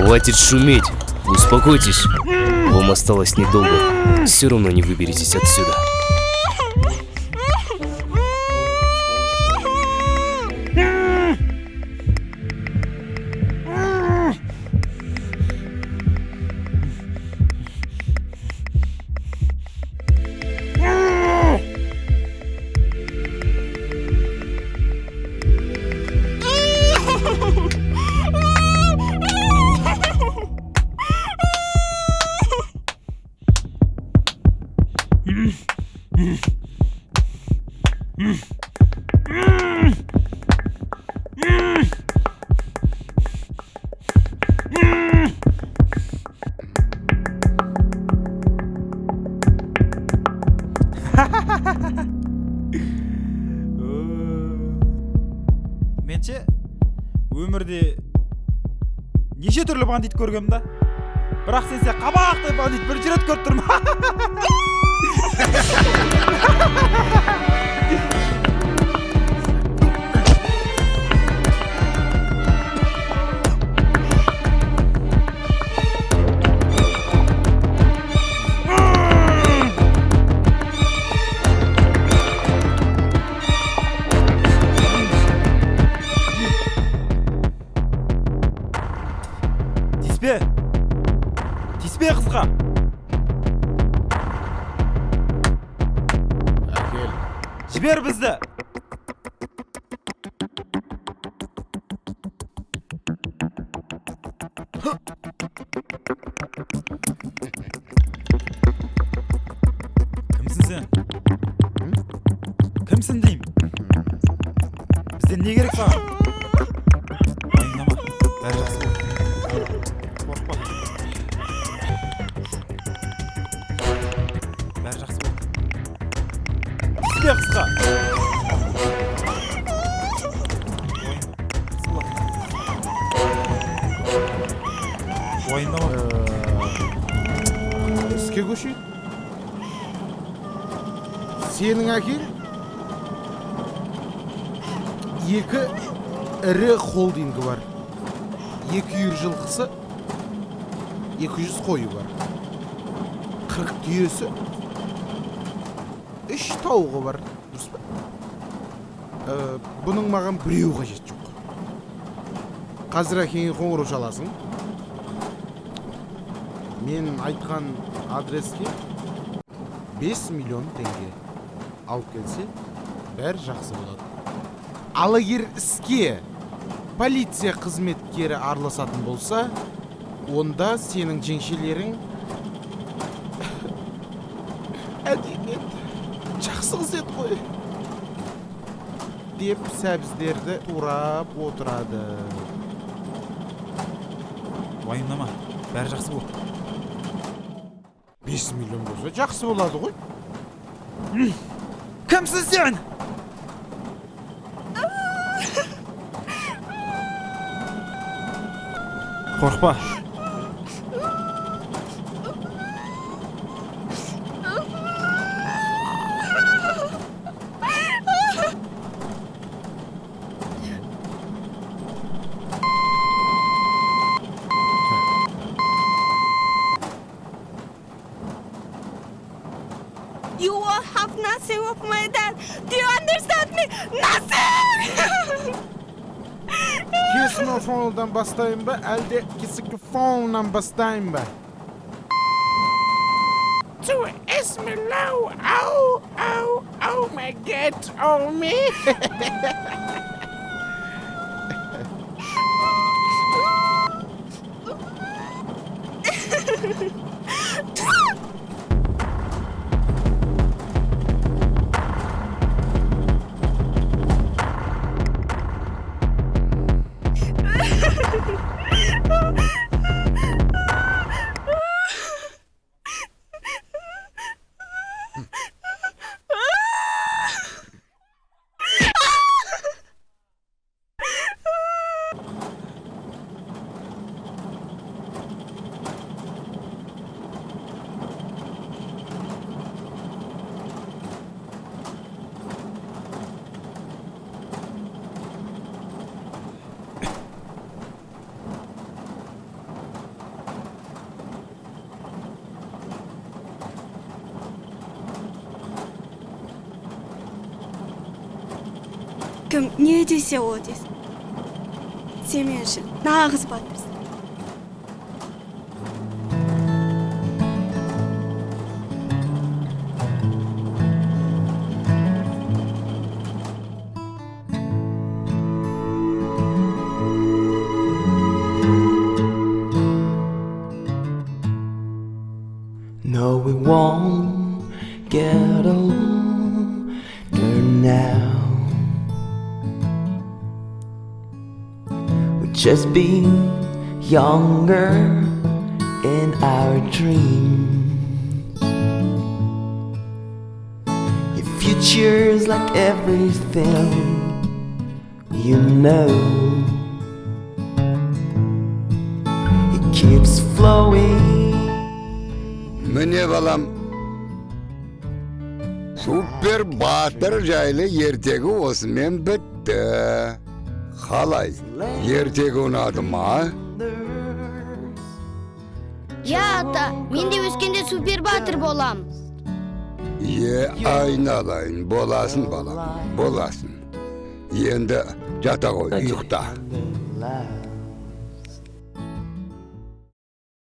Хватит шуметь. Успокойтесь. Вам осталось недолго. Все равно не выберетесь отсюда. Менше өмірде неше түрлі бандит көргем да. Бірақ сен қабақтай бандит бірінші рет көріп тұрмын. Тиспе қызға. Әкел. Жібер бізді. Кімсің сен? Кімсің деймін? Бізден не керек саған? Ойнама, бәрі жақсы болды. Қорқпа. Бәрі жақсы болды. Тиспе қызға. Ойнама. Іске көшейік. Сенің әкел екі ірі холдингі бар. 200 жылқысы, 200 қойы бар. 40 түйесі, 3 тауығы бар. Дұрыс па? Бұның маған біреу қажет жоқ. Қазір әкеңе қоңырау шаласың. Мен айтқан адреске 5 миллион теңге алып келсе, бәрі жақсы болады. Ал егер іске полиция қызметкері араласатын болса, онда сенің жеңшелерің әдейі жақсы қыз еді ғой деп сәбіздерді турап отырады. Уайымдама, бәрі жақсы болды. 5 миллион болса жақсы болады ғой. Кімсің сен? Қорқпа. You won't have nothing of my dad. Do you understand me? Nothing! Кесмофондан бастайын ба, әлде кесикофоннан бастайын ба? To Esmelo, oh my god, oh me. кім не десе о десін. Сен мен үшін нағыз батырсың. No, we won't get older now. We'll just be younger in our dreams. Your future's like everything you know. It keeps flowing. Mene balam Super Batır jaylı yertegi osmen bitti. Halay yertegi unadım ha? Ya ata, men de öskende super batır bolam. Ye aynalayın bolasın balam bolasın. Endi jata koy uyukta.